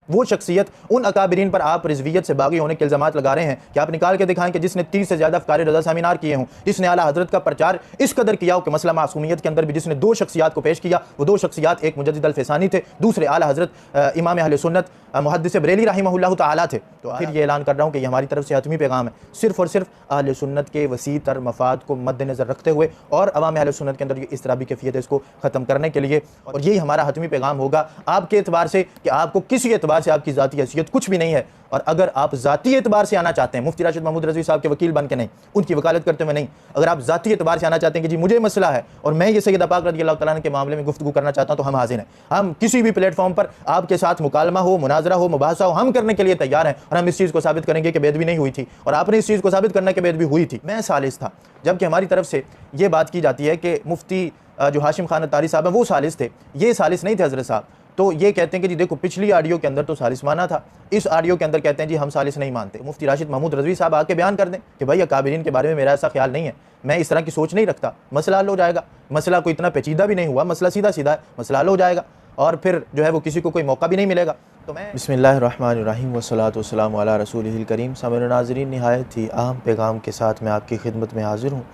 वो शख्सियत, उन अकाबरीन पर आप रिजवियत से बागी होने के इल्ज़ामात लगा रहे हैं कि आप निकाल के दिखाएं कि जिसने 30 से ज़्यादा अफ़कार रज़ा सेमिनार किए हों, जिसने आला हज़रत का प्रचार इस कदर किया हो कि मसला मासूमियत के अंदर भी जिसने 2 शख्सियात को पेश किया, वो 2 शख्सियात एक मुजद्दिद अल-फ़ैसानी थे, दूसरे आला हज़रत इमाम अहले सुन्नत मुहद्दिस बरेली रहिमहुल्लाह तआला थे। तो फिर ये ऐलान कर रहा हूँ कि ये हमारी तरफ से हतमी पैगाम है, सिर्फ़ और सिर्फ अहले सुन्नत के वसी तर मफाद को मद्देनज़र रखते हुए और अवाम अहले सुन्नत के अंदर ये इसतराबी कैफियत है, इसको ख़त्म करने के लिए। और यही हमारा हतमी पैगाम होगा आपके एतबार से कि आपको किसी एतबार से आपकी ज़ाती हैसियत कुछ भी नहीं है। और अगर आप ज़ाती एतबार से आना चाहते हैं, मुफ्ती राशिद महमूद रज़वी साहब के वकील बन के नहीं, उनकी वकालत करते हुए नहीं, अगर आप ज़ाती एतबार से आना चाहते हैं कि जी मुझे मसला है और मैं ये सैयद पाक रज़ी अल्लाह तआला अन्हु के मामले में गुफ्तगू करना चाहता हूँ, तो हम हाज़िर हैं। हम किसी भी प्लेटफॉर्म पर आपके साथ मुकालमा हो, मुनाजरा हो, मुबाहसा हो, हम करने के लिए तैयार हैं। और हम इस चीज़ को साबित करेंगे कि बेदबी नहीं हुई थी और आपने इस चीज़ को साबित करने के बेदबी हुई थी। मैं सालिस था, जबकि हमारी तरफ से ये बात की जाती है कि मुफ्ती जो हाशिम खान अत्तारी साहब हैं वो सालिस थे, ये सालिस नहीं थे हज़रत साहब। तो ये कहते हैं कि जी देखो पिछली ऑडियो के अंदर तो सालिस माना था, इस ऑडियो के अंदर कहते हैं जी हम सालिस नहीं मानते। मुफ्ती राशिद महमूद रज़वी साहब आके बयान कर दें कि भाई अकाबिरीन के बारे में मेरा ऐसा ख्याल नहीं है, मैं इस तरह की सोच नहीं रखता, मसला हल हो जाएगा। मसला कोई इतना पेचीदा भी नहीं हुआ, मसला सीधा सीधा है, मसला हल हो जाएगा और फिर जो है वो किसी को कोई मौका भी नहीं मिलेगा। तो मैं बिस्मिल्लाहिर्रहमानिर्रहीम वस्सलातु वस्सलामु अला रसूलिहिल करीम। सामईन नाज़रीन, निहायत ही अहम पैगाम के साथ मैं आपकी खिदमत में हाज़िर हूँ।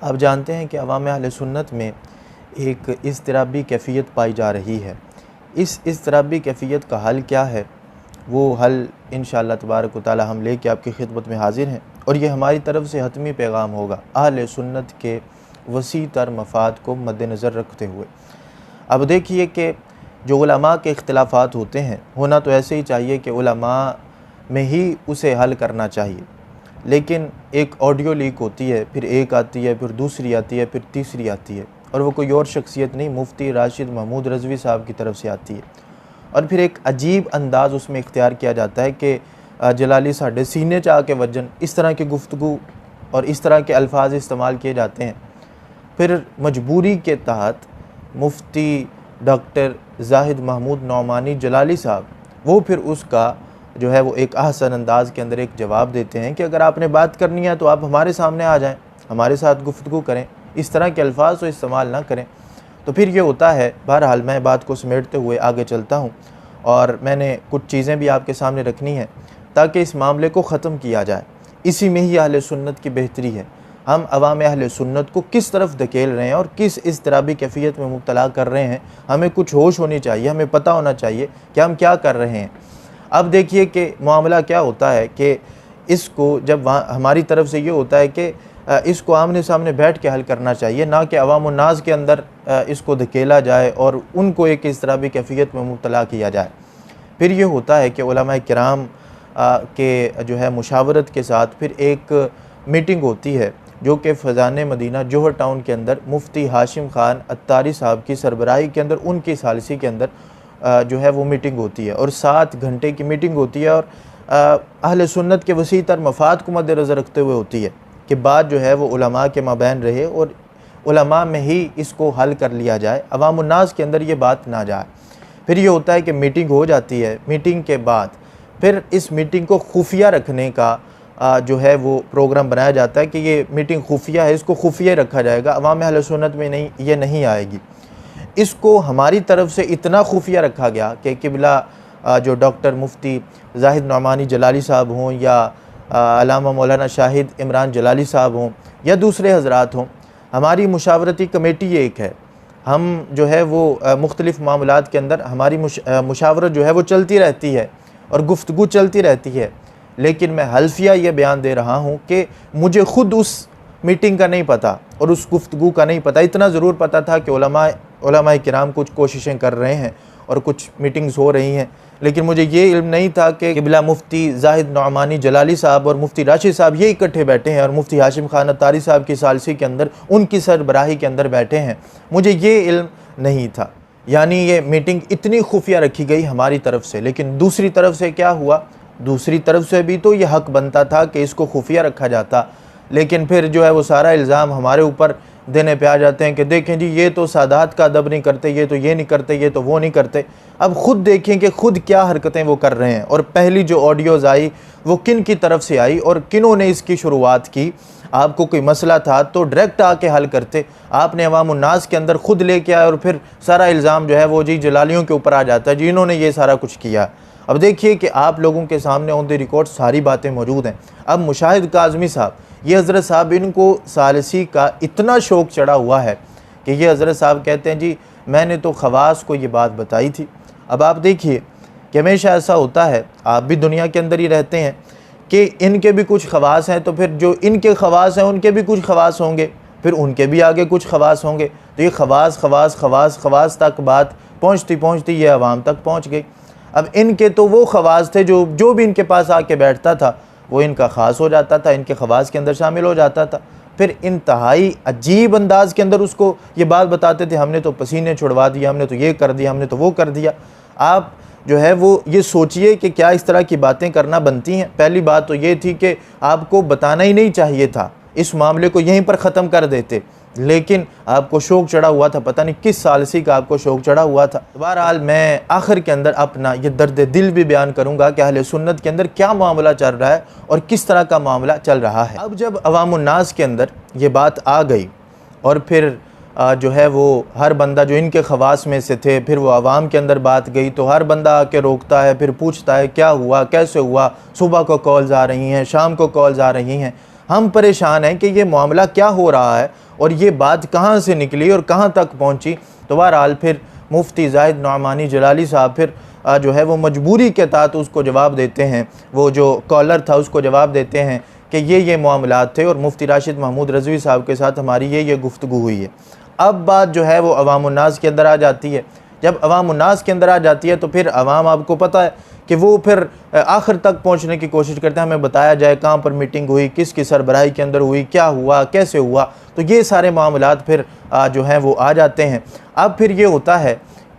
आप जानते हैं कि अवाम अहले सुन्नत में एक इज़्तिराबी कैफियत पाई जा रही है। इस इज़्तिराबी कैफियत का हल क्या है, वो हल इंशाअल्लाह तबारक व तआला हम लेके आपकी खिदमत में हाज़िर हैं और ये हमारी तरफ से हतमी पैगाम होगा अहले सुन्नत के वसी तर मफाद को मद्देनज़र रखते हुए। अब देखिए कि जो उलमा के इख्तिलाफ़ात होते हैं, होना तो ऐसे ही चाहिए कि उलमा में ही उसे हल करना चाहिए, लेकिन एक ऑडियो लीक होती है, फिर एक आती है, फिर दूसरी आती है, फिर तीसरी आती है और वो कोई और शख्सियत नहीं, मुफ्ती राशिद महमूद रज़वी साहब की तरफ से आती है और फिर एक अजीब अंदाज़ उसमें इख्तियार किया जाता है कि जलाली साढ़े सीने चा के वजन, इस तरह की गुफ्तगू और इस तरह के अल्फाज इस्तेमाल किए जाते हैं। फिर मजबूरी के तहत मुफ्ती डॉक्टर ज़ाहिद महमूद नौमानी जलाली साहब वो फिर उसका जो है वो एक अहसन अंदाज़ के अंदर एक जवाब देते हैं कि अगर आपने बात करनी है तो आप हमारे सामने आ जाएं, हमारे साथ गुफ्तगू करें, इस तरह के अल्फाज तो इस्तेमाल ना करें। तो फिर ये होता है। बहरहाल मैं बात को समेटते हुए आगे चलता हूँ और मैंने कुछ चीज़ें भी आपके सामने रखनी है ताकि इस मामले को ख़त्म किया जाए। इसी में ही अहले सुन्नत की बेहतरी है। हम अवाम अहले सुन्नत को किस तरफ धकेल रहे हैं और किस इज़्तिराबी कैफियत में मुब्तला कर रहे हैं, हमें कुछ होश होनी चाहिए, हमें पता होना चाहिए कि हम क्या कर रहे हैं। अब देखिए कि मामला क्या होता है कि इसको जब वहाँ हमारी तरफ से ये होता है कि इसको आमने सामने बैठ के हल करना चाहिए, ना कि अवाम नाज के अंदर इसको धकेला जाए और उनको एक इज़्तिराबी कैफियत में मुब्तला किया जाए। फिर ये होता है कि उलमाए किराम के जो है मुशावरत के साथ फिर एक मीटिंग होती है जो कि फ़ैज़ान मदीना जोहर टाउन के अंदर मुफ्ती हाशिम खान अत्तारी साहब की सरबराही के अंदर, उनकी सालिसी के अंदर जो है वो मीटिंग होती है और 7 घंटे की मीटिंग होती है और अहले सुन्नत के वसी तर मफाद को मद्देनज़र रखते हुए होती है कि बात जो है वो उलमा के माबैन रहे और उलमा में ही इसको हल कर लिया जाए, अवाम उन्नास के अंदर ये बात ना जाए। फिर ये होता है कि मीटिंग हो जाती है, मीटिंग के बाद फिर इस मीटिंग को खुफिया रखने का जो है वो प्रोग्राम बनाया जाता है कि ये मीटिंग खुफिया है, इसको खुफिया रखा जाएगा, अवाम अहले सुन्नत में नहीं, ये नहीं आएगी। इसको हमारी तरफ से इतना खुफिया रखा गया कि किबला जो डॉक्टर मुफ्ती ज़ाहिद नौमानी जलाली साहब हों या अल्लामा मौलाना शाहिद इमरान जलाली साहब हों या दूसरे हज़रात हों, हमारी मुशावरती कमेटी एक है। हम जो है वो मुख्तलिफ़ मामलात के अंदर हमारी मुशावरत जो है वो चलती रहती है और गुफ्तगू चलती रहती है। लेकिन मैं हल्फिया ये बयान दे रहा हूँ कि मुझे ख़ुद उस मीटिंग का नहीं पता और उस गुफ्तगू का नहीं पता। इतना ज़रूर पता था कि उलमाए किराम कुछ कोशिशें कर रहे हैं और कुछ मीटिंग्स हो रही हैं, लेकिन मुझे ये इल्म नहीं था कि किबला मुफ्ती ज़ाहिद नौमानी जलाली साहब और मुफ्ती राशिद साहब ये इकट्ठे बैठे हैं और मुफ्ती हाशिम खान अत्तारी साहब की सालसी के अंदर उनकी सरबराही के अंदर बैठे हैं। मुझे ये इल्म नहीं था। यानी ये मीटिंग इतनी खुफिया रखी गई हमारी तरफ से। लेकिन दूसरी तरफ से क्या हुआ, दूसरी तरफ से भी तो ये हक़ बनता था कि इसको खुफिया रखा जाता, लेकिन फिर जो है वो सारा इल्ज़ाम हमारे ऊपर देने पे आ जाते हैं कि देखें जी ये तो सादात का अदब नहीं करते, ये तो ये नहीं करते, ये तो वो नहीं करते। अब ख़ुद देखें कि ख़ुद क्या हरकतें वो कर रहे हैं और पहली जो ऑडियोज़ आई वो किन की तरफ से आई और किन्हों ने इसकी शुरुआत की। आपको कोई मसला था तो डायरेक्ट आके हल करते, आपने अवाम उन्नास के अंदर ख़ुद लेके आए और फिर सारा इल्ज़ाम जो है वो जी जलालियों के ऊपर आ जाता है जी इन्होंने ये सारा कुछ किया। अब देखिए कि आप लोगों के सामने ऑन द रिकॉर्ड सारी बातें मौजूद हैं। अब मुशाहिद काज़मी साहब, ये हज़रत साहब, इनको सालिसी का इतना शौक़ चढ़ा हुआ है कि ये हज़रत साहब कहते हैं जी मैंने तो ख़वास को ये बात बताई थी। अब आप देखिए कि हमेशा ऐसा होता है, आप भी दुनिया के अंदर ही रहते हैं, कि इनके भी कुछ ख़वास हैं, तो फिर जो इनके ख़वास हैं उनके भी कुछ ख़वास होंगे, फिर उनके भी आगे कुछ ख़वास होंगे। तो ये ख़वास तक बात पहुँचती पहुँचती ये अवाम तक पहुँच गई। अब इनके तो वो ख़वास थे जो भी इनके पास आके बैठता था वो इनका ख़ास हो जाता था, इनके ख़वास के अंदर शामिल हो जाता था। फिर इंतहाई अजीब अंदाज़ के अंदर उसको ये बात बताते थे, हमने तो पसीने छुड़वा दिया, हमने तो ये कर दिया, हमने तो वो कर दिया। आप जो है वो ये सोचिए कि क्या इस तरह की बातें करना बनती हैं। पहली बात तो ये थी कि आपको बताना ही नहीं चाहिए था, इस मामले को यहीं पर ख़त्म कर देते, लेकिन आपको शौक़ चढ़ा हुआ था, पता नहीं किस सालिसी का आपको शौक़ चढ़ा हुआ था। बहरहाल मैं आखिर के अंदर अपना ये दर्द दिल भी बयान करूँगा कि अहले सुन्नत के अंदर क्या मामला चल रहा है और किस तरह का मामला चल रहा है। अब जब अवामुन्नास के अंदर ये बात आ गई और फिर जो है वो हर बंदा जो इनके ख़वास में से थे, फिर वो आवाम के अंदर बात गई तो हर बंदा आके रोकता है, फिर पूछता है क्या हुआ, कैसे हुआ। सुबह को कॉल्स आ रही हैं, शाम को कॉल्स आ रही हैं। हम परेशान हैं कि ये मामला क्या हो रहा है और ये बात कहाँ से निकली और कहाँ तक पहुँची। तो बहरहाल फिर मुफ्ती ज़ाहिद नौमानी जलाली साहब फिर जो है वो मजबूरी के तहत उसको जवाब देते हैं, वो जो कॉलर था उसको जवाब देते हैं कि ये मामलात थे और मुफ्ती राशिद महमूद रज़वी साहब के साथ हमारी ये गुफ्तगू हुई है। अब बात जो है वो अवामुन्नास के अंदर आ जाती है। जब अवामुन्नास के अंदर आ जाती है तो फिर अवाम, आपको पता है कि वो फिर आखिर तक पहुंचने की कोशिश करते हैं, हमें बताया जाए कहाँ पर मीटिंग हुई, किसकी सरबराही के अंदर हुई, क्या हुआ, कैसे हुआ। तो ये सारे मामलात फिर जो हैं वो आ जाते हैं। अब फिर ये होता है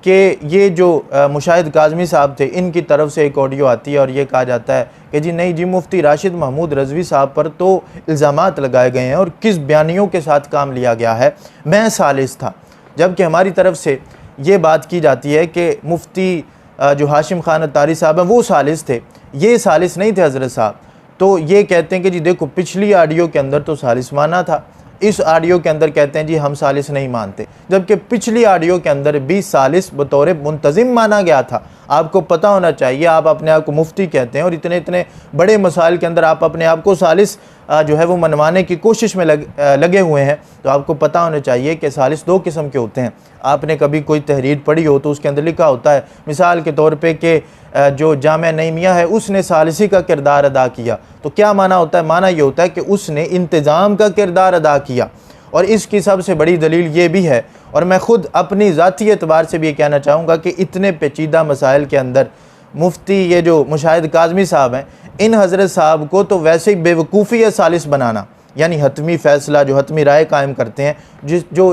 कि ये जो मुशाहिद काज़मी साहब थे, इनकी तरफ से एक ऑडियो आती है और ये कहा जाता है कि जी नहीं जी, मुफ्ती राशिद महमूद रज़वी साहब पर तो इल्ज़ामात लगाए गए हैं और किस बयानियों के साथ काम लिया गया है, मैं सालिस था। जबकि हमारी तरफ से ये बात की जाती है कि मुफ्ती जो हाशिम खान अत्तारी साहब हैं वो सालिस थे, ये सालिस नहीं थे हज़रत साहब। तो ये कहते हैं कि जी देखो पिछली ऑडियो के अंदर तो सालिस माना था, इस ऑडियो के अंदर कहते हैं जी हम सालिस नहीं मानते, जबकि पिछली ऑडियो के अंदर भी सालिस बतौर मुंतज़िम माना गया था। आपको पता होना चाहिए, आप अपने आप को मुफ्ती कहते हैं और इतने इतने बड़े मसाइल के अंदर आप अपने आप को सालिस जो है वो मनवाने की कोशिश में लगे हुए हैं। तो आपको पता होना चाहिए कि सालिस दो किस्म के होते हैं। आपने कभी कोई तहरीर पढ़ी हो तो उसके अंदर लिखा होता है, मिसाल के तौर पे कि जो जामिया नईमिया है उसने सालिसी का किरदार अदा किया। तो क्या माना होता है? माना ये होता है कि उसने इंतज़ाम का किरदार अदा किया। और इसकी सबसे बड़ी दलील ये भी है, और मैं ख़ुद अपनी ज़ाती एतबार से भी ये कहना चाहूँगा कि इतने पेचीदा मसाइल के अंदर मुफ्ती ये जो मुशाहिद काज़मी साहब हैं, इन हज़रत साहब को तो वैसे ही बेवकूफ़ी है सालिस बनाना, यानी हतमी फ़ैसला जो हतमी राय कायम करते हैं,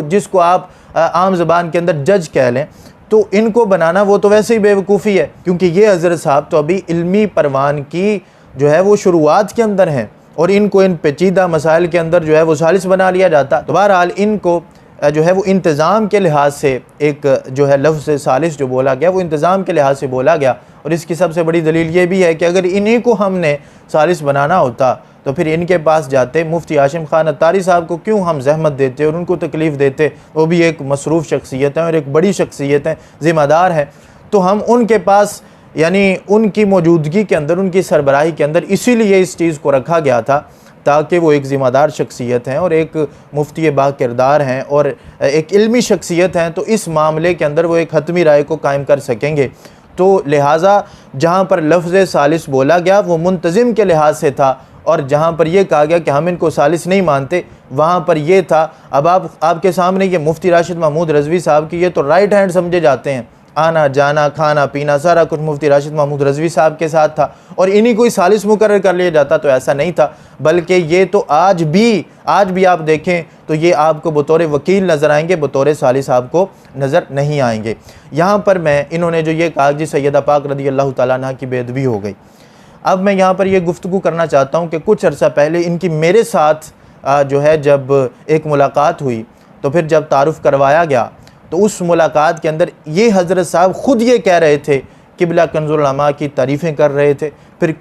जिसको आप आम ज़बान के अंदर जज कह लें, तो इनको बनाना वो तो वैसे ही बेवकूफ़ी है, क्योंकि ये हज़रत साहब तो अभी इल्मी परवान की जो है वो शुरुआत के अंदर हैं और इनको इन पेचीदा मसाइल के अंदर जो है वो सालिस बना लिया जाता। तो बहरहाल इनको जो है वो इंतज़ाम के लिहाज से एक जो है लफ्ज़ सालिस जो बोला गया वो इंतज़ाम के लिहाज से बोला गया। और इसकी सबसे बड़ी दलील ये भी है कि अगर इन्हीं को हमने सालिस बनाना होता तो फिर इनके पास जाते, मुफ्ती हाशिम खान अत्तारी साहब को क्यों हम जहमत देते और उनको तकलीफ़ देते, वो भी एक मसरूफ़ शख्सियत है और एक बड़ी शख्सियत है, ज़िम्मेदार है। तो हम उनके पास यानी उनकी मौजूदगी के अंदर, उनकी सरबराही के अंदर इसीलिए इस चीज़ को रखा गया था ताकि वो एक ज़िम्मेदार शख्सियत हैं और एक मुफ्ती बा किरदार हैं और एक इल्मी शख्सियत हैं। तो इस मामले के अंदर वो एक हतमी राय को कायम कर सकेंगे। तो लिहाजा जहाँ पर लफ्ज़ सालिस बोला गया वो मुंतज़िम के लिहाज से था, और जहाँ पर यह कहा गया कि हम इनको सालिस नहीं मानते वहाँ पर यह था। अब आपके सामने ये मुफ्ती राशिद महमूद रज़वी साहब की ये तो राइट हैंड समझे जाते हैं, आना जाना खाना पीना सारा कुछ मुफ्ती राशिद महमूद रज़वी साहब के साथ था और इन्हीं को ही सालिस मुकर्रर कर लिया जाता। तो ऐसा नहीं था, बल्कि ये तो आज भी आप देखें तो ये आपको बतौर वकील नज़र आएंगे, बतौर सालिस आपको नज़र नहीं आएंगे। यहाँ पर मैं इन्होंने जो ये कहा जी सैयदा पाक रज़ी अल्लाह तआला अन्हा की बेअदबी हो गई। अब मैं यहाँ पर ये गुफ्तगू करना चाहता हूँ कि कुछ अर्सा पहले इनकी मेरे साथ जो है जब एक मुलाकात हुई, तो फिर जब तारुफ़ करवाया गया तो उस मुलाकात के अंदर ये हज़रत साहब ख़ुद ये कह रहे थे, क़िबला कंज़ुल उलमा की तारीफ़ें कर रहे थे। फिर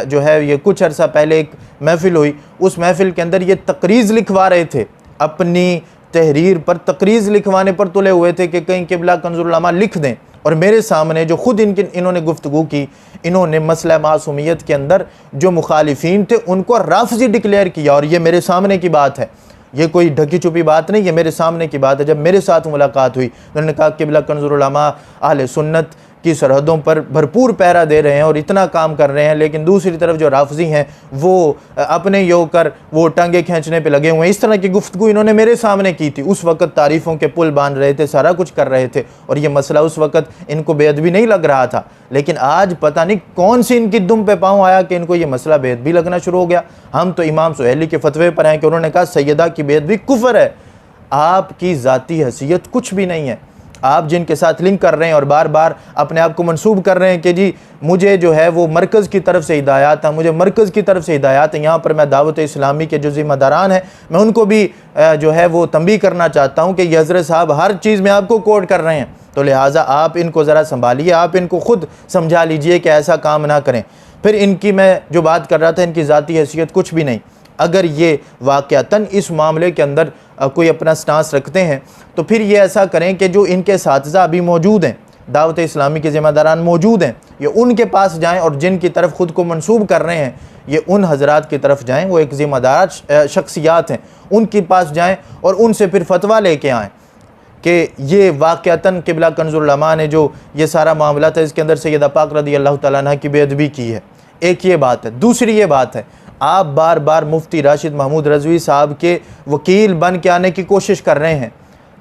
जो है ये कुछ अर्सा पहले एक महफ़िल हुई, उस महफ़िल के अंदर ये तकरीज़ लिखवा रहे थे, अपनी तहरीर पर तकरीज़ लिखवाने पर तुले हुए थे कि कहीं क़िबला कंज़ुल उलमा लिख दें। और मेरे सामने जो खुद इन्होंने गुफ्तगू की, इन्होंने मसला मासूमियत के अंदर जो मुखालिफिन थे उनको राफ़ज़ी डिक्लेयर किया। और ये मेरे सामने की बात है, ये कोई ढकी छुपी बात नहीं, ये मेरे सामने की बात है। जब मेरे साथ मुलाकात हुई, उन्होंने कहा क़िबला कंज़ुल उलमा अहले सुन्नत की सरहदों पर भरपूर पहरा दे रहे हैं और इतना काम कर रहे हैं, लेकिन दूसरी तरफ जो राफ़ज़ी हैं वो अपने ये होकर वो टांगे खींचने पे लगे हुए हैं। इस तरह की गुफ्तगू इन्होंने मेरे सामने की थी। उस वक़्त तारीफ़ों के पुल बांध रहे थे, सारा कुछ कर रहे थे, और ये मसला उस वक़्त इनको बेअदबी नहीं लग रहा था। लेकिन आज पता नहीं कौन सी इनकी दुम पे पाँव आया कि इनको ये मसला बेअदबी लगना शुरू हो गया। हम तो इमाम सुहैली के फतवे पर हैं कि उन्होंने कहा सैयदा की बेअदबी कुफ्र है। आपकी ज़ाती हैसियत कुछ भी नहीं है। आप जिनके साथ लिंक कर रहे हैं और बार बार अपने आप को मंसूब कर रहे हैं कि जी मुझे जो है वो मरकज़ की तरफ से हिदायत है, मुझे मरकज़ की तरफ से हिदायत है। यहाँ पर मैं दावत इस्लामी के जो ज़िम्मेदारान हैं मैं उनको भी जो है वो तंबीह करना चाहता हूँ कि ये हज़रत साहब हर चीज़ में आपको कोट कर रहे हैं, तो लिहाजा आप इनको ज़रा संभालिए, आप इनको ख़ुद समझा लीजिए कि ऐसा काम ना करें। फिर इनकी मैं जो बात कर रहा था, इनकी ज़ाती हैसियत कुछ भी नहीं। अगर ये वाक़यातन इस मामले के अंदर कोई अपना स्टांस रखते हैं तो फिर ये ऐसा करें कि जो इनके साथीज़ा अभी मौजूद हैं, दावत इस्लामी के ज़िम्मेदारान मौजूद हैं, ये उनके पास जाएं और जिनकी तरफ ख़ुद को मंसूब कर रहे हैं ये उन हज़रात की तरफ जाएं। वो एक ज़िम्मेदार शख्सियात हैं, उनके पास जाएं और उनसे फिर फतवा लेके आएँ कि ये वाक़यातन क़िबला कंज़ुल उलमा ने जो ये सारा मामला था इसके अंदर सैयदा पाक रज़ी अल्लाह तआला अन्हा की बेअदबी की है। एक ये बात है। दूसरी ये बात है, आप बार बार मुफ्ती राशिद महमूद रज़वी साहब के वकील बन के आने की कोशिश कर रहे हैं,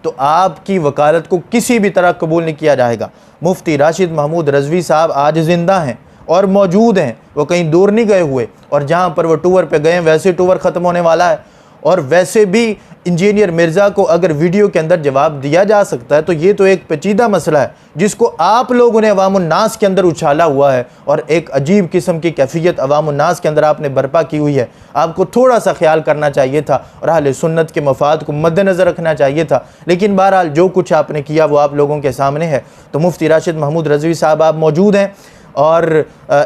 तो आपकी वकालत को किसी भी तरह कबूल नहीं किया जाएगा। मुफ्ती राशिद महमूद रज़वी साहब आज ज़िंदा हैं और मौजूद हैं, वो कहीं दूर नहीं गए हुए, और जहाँ पर वो टूर पे गए वैसे टूर ख़त्म होने वाला है। और वैसे भी इंजीनियर मिर्ज़ा को अगर वीडियो के अंदर जवाब दिया जा सकता है तो ये तो एक पेचीदा मसला है जिसको आप लोगों ने अवामुन्नास के अंदर उछाला हुआ है, और एक अजीब किस्म की कैफियत अवामुन्नास के अंदर आपने बर्पा की हुई है। आपको थोड़ा सा ख्याल करना चाहिए था और अहले सुन्नत के मफाद को मद्देनज़र रखना चाहिए था, लेकिन बहरहाल जो कुछ आपने किया वो आप लोगों के सामने है। तो मुफ्ती राशिद महमूद रज़वी साहब आप मौजूद हैं, और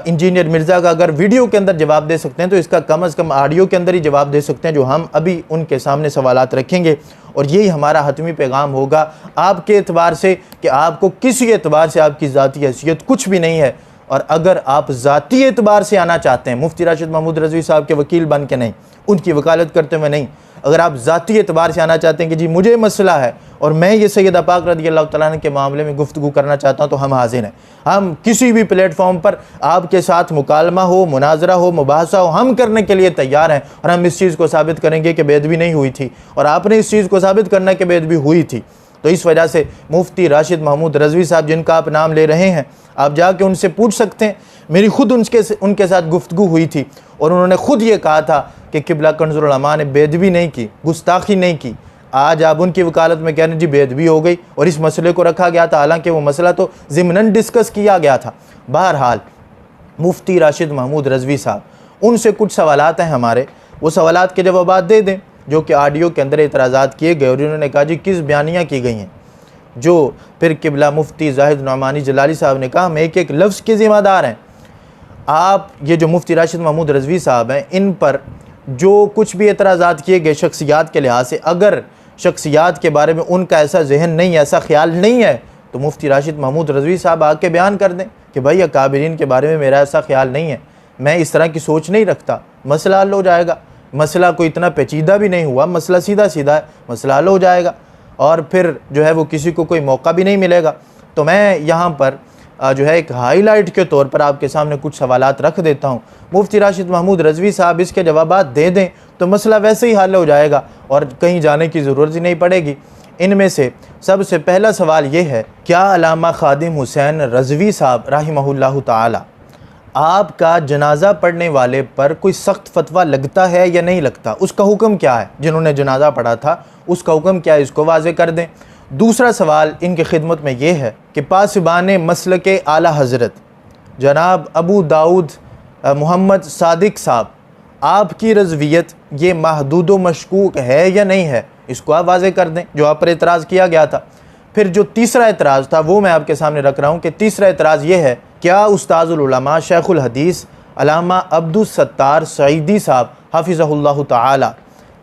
इंजीनियर मिर्ज़ा का अगर वीडियो के अंदर जवाब दे सकते हैं तो इसका कम अज़ कम ऑडियो के अंदर ही जवाब दे सकते हैं, जो हम अभी उनके सामने सवालात रखेंगे। और यही हमारा हतमी पैगाम होगा आपके एतबार से कि आपको किसी एतबार से आपकी ज़ाती हैसियत कुछ भी नहीं है। और अगर आप ज़ाती एतबार से आना चाहते हैं, मुफ्ती राशिद महमूद रज़वी साहब के वकील बन के नहीं, उनकी वकालत करते हुए नहीं, अगर आप ज़ाती एतबार से आना चाहते हैं कि जी मुझे मसला है और मैं ये सैयदा पाक रज़ी अल्लाह तआला अन्हा के मामले में गुफ्तगू करना चाहता हूँ, तो हम हाज़िर हैं। हम किसी भी प्लेटफॉर्म पर आपके साथ मुकालमा हो, मुनाजरा हो, मुबाहसा हो, हम करने के लिए तैयार हैं। और हम इस चीज़ को साबित करेंगे कि बेअदबी नहीं हुई थी, और आपने इस चीज़ को साबित करना कि बेअदबी हुई थी। तो इस वजह से मुफ्ती राशिद महमूद रज़वी साहब जिनका आप नाम ले रहे हैं, आप जाके उनसे पूछ सकते हैं। मेरी खुद उनके साथ गुफ्तगू हुई थी और उन्होंने खुद ये कहा था कि क़िबला कंज़ुल उलमा ने बेअदबी नहीं की, गुस्ताखी नहीं की। आज आप उनकी वकालत में कह रहे हैं जी बेअदबी हो गई और इस मसले को रखा गया था, हालांकि वो मसला तो ज़िमनन डिस्कस किया गया था। बहरहाल मुफ्ती राशिद महमूद रज़वी साहब, उनसे कुछ सवालात हैं हमारे, वो सवालात के जवाब दे दें जो कि ऑडियो के अंदर एतराज़ात किए गए। और उन्होंने कहा जी किस बयानियाँ की गई हैं, जो फिर क़िबला मुफ्ती ज़ाहिद नौमानी जलाली साहब ने कहा हम एक एक लफ्ज़ के ज़िम्मेदार हैं। आप ये जो मुफ्ती राशिद महमूद रज़वी साहब हैं, इन पर जो कुछ भी एतराज़ात किए गए शख्सियात के लिहाज से, अगर शख्सियात के बारे में उनका ऐसा जहन नहीं, ऐसा ख्याल नहीं है, तो मुफ्ती राशिद महमूद रज़वी साहब आके बयान कर दें कि भाई अकाबिरीन के बारे में मेरा ऐसा ख्याल नहीं है, मैं इस तरह की सोच नहीं रखता, मसला हल हो जाएगा। मसला कोई इतना पेचीदा भी नहीं हुआ, मसला सीधा सीधा है, मसला हल हो जाएगा और फिर जो है वो किसी को कोई मौका भी नहीं मिलेगा। तो मैं यहाँ पर जो है एक हाईलाइट के तौर पर आपके सामने कुछ सवालात रख देता हूँ। मुफ्ती राशिद महमूद रज़वी साहब इसके जवाबात दे दें तो मसला वैसे ही हल हो जाएगा और कहीं जाने की ज़रूरत ही नहीं पड़ेगी। इनमें से सबसे पहला सवाल ये है, क्या अल्लामा खादिम हुसैन रज़वी साहब रहिमहुल्लाह ताला आपका जनाजा पढ़ने वाले पर कोई सख्त फतवा लगता है या नहीं लगता, उसका हुक्म क्या है? जिन्होंने जनाजा पढ़ा था उसका हुक्म क्या है, इसको वाज़े कर दें। दूसरा सवाल इनकी खिदमत में ये है कि पासबान मसलके आला हज़रत जनाब अबू दाऊद मोहम्मद सादिक साहब, आपकी रज़वियत ये महदूद व मशकूक है या नहीं है, इसको आप वाज़े कर दें, जो आप पर एतराज़ किया गया था। फिर जो तीसरा एतराज़ था वो मैं आपके सामने रख रहा हूँ कि तीसरा एतराज़ ये है, क्या उस्ताज़ुल उलमा शेखुल हदीस अल्लामा अब्दुस सत्तार सईदी साहब हाफिज़हुल्लाह ताला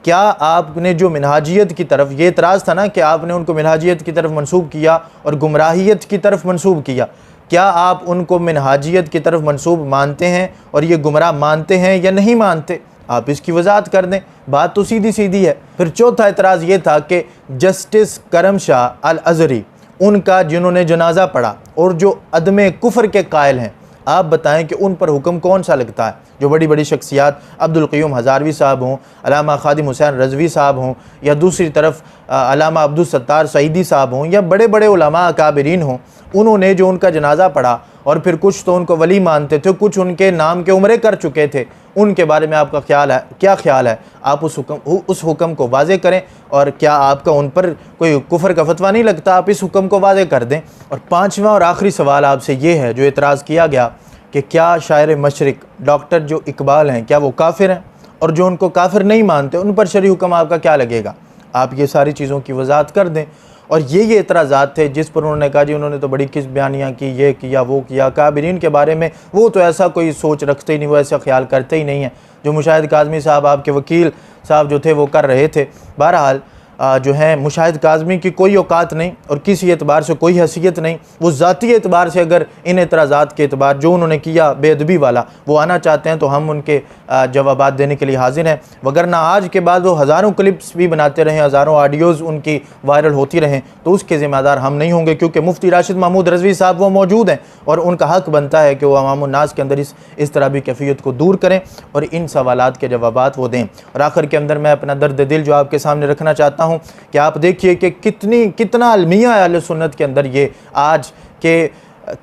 क्या आपने जो मिनहाजियत की तरफ, ये एतराज़ था ना कि आपने उनको मिनहाजियत की तरफ मंसूब किया और गुमराहियत की तरफ मंसूब किया, क्या आप उनको मिनहाजियत की तरफ मंसूब मानते हैं और ये गुमराह मानते हैं या नहीं मानते? आप इसकी वजाहत कर दें। बात तो सीधी सीधी है। फिर चौथा एतराज़ ये था कि जस्टिस करम शाह अल अज़हरी, उनका जिन्होंने जनाजा पढ़ा और जो अदम कुफ्र के कायल हैं, आप बताएं कि उन पर हुक्म कौन सा लगता है? जो बड़ी बड़ी शख्सियात अब्दुल क़य्यूम हज़ारवी साहब हों, अल्लामा खादिम हुसैन रज़वी साहब हों, या दूसरी तरफ अल्लामा अब्दुल सत्तार सईदी साहब हों, या बड़े बड़े उलमा अकाबिरीन हों, उन्होंने जो उनका जनाजा पढ़ा और फिर कुछ तो उनको वली मानते थे, कुछ उनके नाम के उम्रे कर चुके थे, उनके बारे में आपका ख्याल है, क्या ख्याल है? आप उस हुक्म को वाज़े करें, और क्या आपका उन पर कोई कुफ्र का फतवा नहीं लगता? आप इस हुक्म को वाज़े कर दें। और पाँचवा और आखिरी सवाल आपसे ये है, जो एतराज़ किया गया कि क्या शायर मशरिक डॉक्टर जो इकबाल हैं, क्या वो काफिर हैं? और जो उनको काफिर नहीं मानते, उन पर शरई हुक्म आपका क्या लगेगा? आप ये सारी चीज़ों की वजाहत कर दें। और ये एतराज़ात थे जिस पर उन्होंने कहा जी उन्होंने तो बड़ी किस बयानियाँ की, ये किया वो किया। काबिरीन के बारे में वो तो ऐसा कोई सोच रखते ही नहीं, वो ऐसा ख्याल करते ही नहीं है जो मुशाहिद काज़मी साहब, आपके वकील साहब जो थे, वो कर रहे थे। बहरहाल जो है मुशाहिद काज़मी की कोई औकात नहीं और किसी एतबार से कोई हैसियत नहीं। वो ज़ाती एतबार से अगर इन एतराज़ात के एतबार जो उन्होंने किया बेअदबी वाला, वो आना चाहते हैं तो हम उनके जवाबात देने के लिए हाजिर हैं। वगरना आज के बाद वो हज़ारों क्लिप्स भी बनाते रहें, हज़ारों ऑडियोज़ उनकी वायरल होती रहें, तो उसके ज़िम्मेदार हम नहीं होंगे, क्योंकि मुफ्ती राशिद महमूद रज़वी साहब वो मौजूद हैं और उनका हक़ बनता है कि वो अवामुन्नास के अंदर इस तरह भी कैफियत को दूर करें और इन सवालात के जवाबात वो दें। और आखिर के अंदर मैं अपना दर्द दिल जो आपके सामने रखना चाहता हूँ कि आप देखिए कि कितना अलमिया है अहले सुन्नत के अंदर ये आज के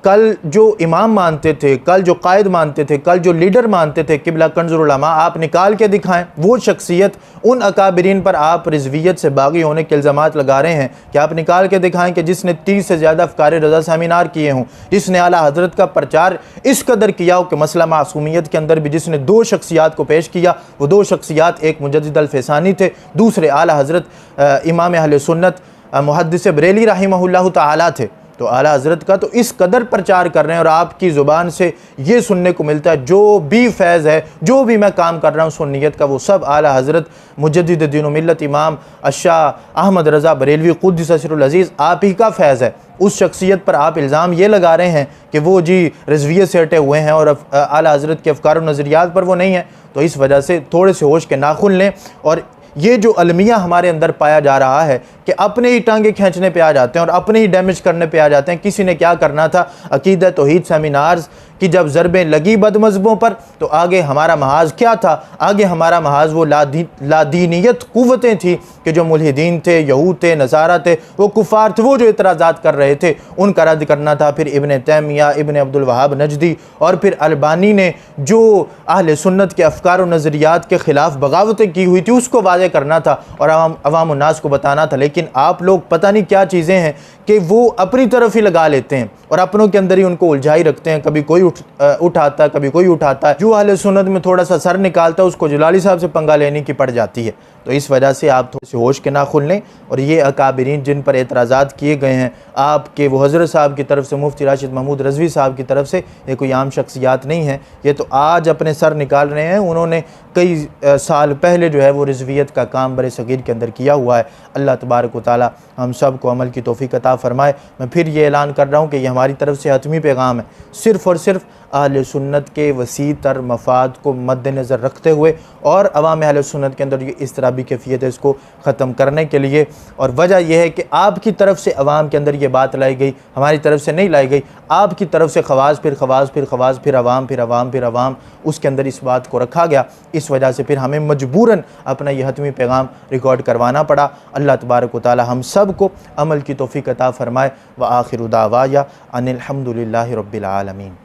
कल जो इमाम मानते थे, कल जो कायद मानते थे, कल जो लीडर मानते थे, किबला कंजुल उलमा, आप निकाल के दिखाएं वो शख्सियत। उन अकाबिरीन पर आप रिजवियत से बागी होने के इल्ज़ामात लगा रहे हैं कि आप निकाल के दिखाएं कि जिसने 30 से ज़्यादा अफ़कार रज़ा सेमिनार किए हों, जिसने आला हज़रत का प्रचार इस कदर किया हो कि मसला मासूमियत के अंदर भी जिसने 2 शख्सियात को पेश किया, वो 2 शख्सियात एक मुजद्दिद अल-फ़ैसानी थे, दूसरे आला हज़रत इमाम अहले सुन्नत मुहद्दिस बरेली रहमहुल्लाह ताला थे। तो आला हज़रत का तो इस कदर प्रचार कर रहे हैं और आपकी ज़ुबान से ये सुनने को मिलता है जो भी फैज़ है, जो भी मैं काम कर रहा हूँ सुन्नियत का, वो सब आला हज़रत मुजद्दिद दीन व मिल्लत इमाम शाह अहमद रज़ा बरेलवी क़ुद्दस सिर्रुल अज़ीज़ आप ही का फैज़ है। उस शख्सियत पर आप इल्ज़ाम ये लगा रहे हैं कि वो जी रिज़वियत से हटे हुए हैं और आला हज़रत के अफ़कार व नज़रियात पर वो नहीं है। तो इस वजह से थोड़े से होश के नाखुन लें। और ये जो अलमिया हमारे अंदर पाया जा रहा है कि अपने ही टांगे खींचने पे आ जाते हैं और अपने ही डैमेज करने पे आ जाते हैं। किसी ने क्या करना था, अकीदत तौहीद सेमिनार्स कि जब ज़रबें लगी बदमज़हबों पर तो आगे हमारा महाज क्या था? आगे हमारा महाज वो लादीनियत क़ुव्वतें थी कि जो मुल्हिदीन थे, यहूद थे, नसारा थे, वो कुफ़ार थे, वो जो एतराज़ात कर रहे थे उनका रद्द करना था। फिर इब्न तैमिया, इब्न अब्दुल वहाब नजदी और फिर अलबानी ने जो अहले सुन्नत के अफ़कार व नज़रियात के ख़िलाफ़ बगावतें की हुई थी उसको वाज़े करना था और अवाम उन्नास को बताना था। लेकिन आप लोग पता नहीं क्या चीज़ें हैं कि वो अपनी तरफ ही लगा लेते हैं और अपनों के अंदर ही उनको उलझाई रखते हैं। कभी कोई उठाता है, कभी कोई उठाता है। जो अहले सुन्नत में थोड़ा सा सर निकालता है उसको जलाली साहब से पंगा लेने की पड़ जाती है। तो इस वजह से आप थोड़े से होश के नाखुन लें। और ये अकाबिरीन जिन पर एतराज़ात किए गए हैं आपके, वो हज़रत साहब की तरफ से, मुफ्ती राशिद महमूद रज़वी साहब की तरफ से, ये कोई आम शख्सियात नहीं है। ये तो आज अपने सर निकाल रहे हैं। उन्होंने कई साल पहले जो है वो रिज़वियत का काम बरे सगीर के अंदर किया हुआ है। अल्लाह तबारक व तआला हम सब को अमल की तौफ़ीक़ अता फ़रमाए। मैं फिर ये ऐलान कर रहा हूँ कि ये हमारी तरफ से हतमी पैगाम है, सिर्फ़ और सिर्फ अहले सुन्नत के वसी तर मफाद को मद्देनज़र रखते हुए और अवाम अहले सुन्नत के अंदर ये इस तरह भी कैफियत है इसको ख़त्म करने के लिए। और वजह यह है कि आपकी तरफ से अवाम के अंदर ये बात लाई गई, हमारी तरफ से नहीं लाई गई। आपकी तरफ से खवास फिर खवास फिर खवास फिर अवाम फिर अवाम फिर अवाम, उसके अंदर इस बात को रखा गया। इस वजह से फिर हमें मजबूरन अपना यह हतमी पैगाम रिकॉर्ड करवाना पड़ा। अल्लाह तबारक व तआला हम सब को अमल की तौफ़ीक़ अता फ़रमाए। व आखिरु दावाया अनिल हम्दुलिल्लाहि रब्बिल आलमीन।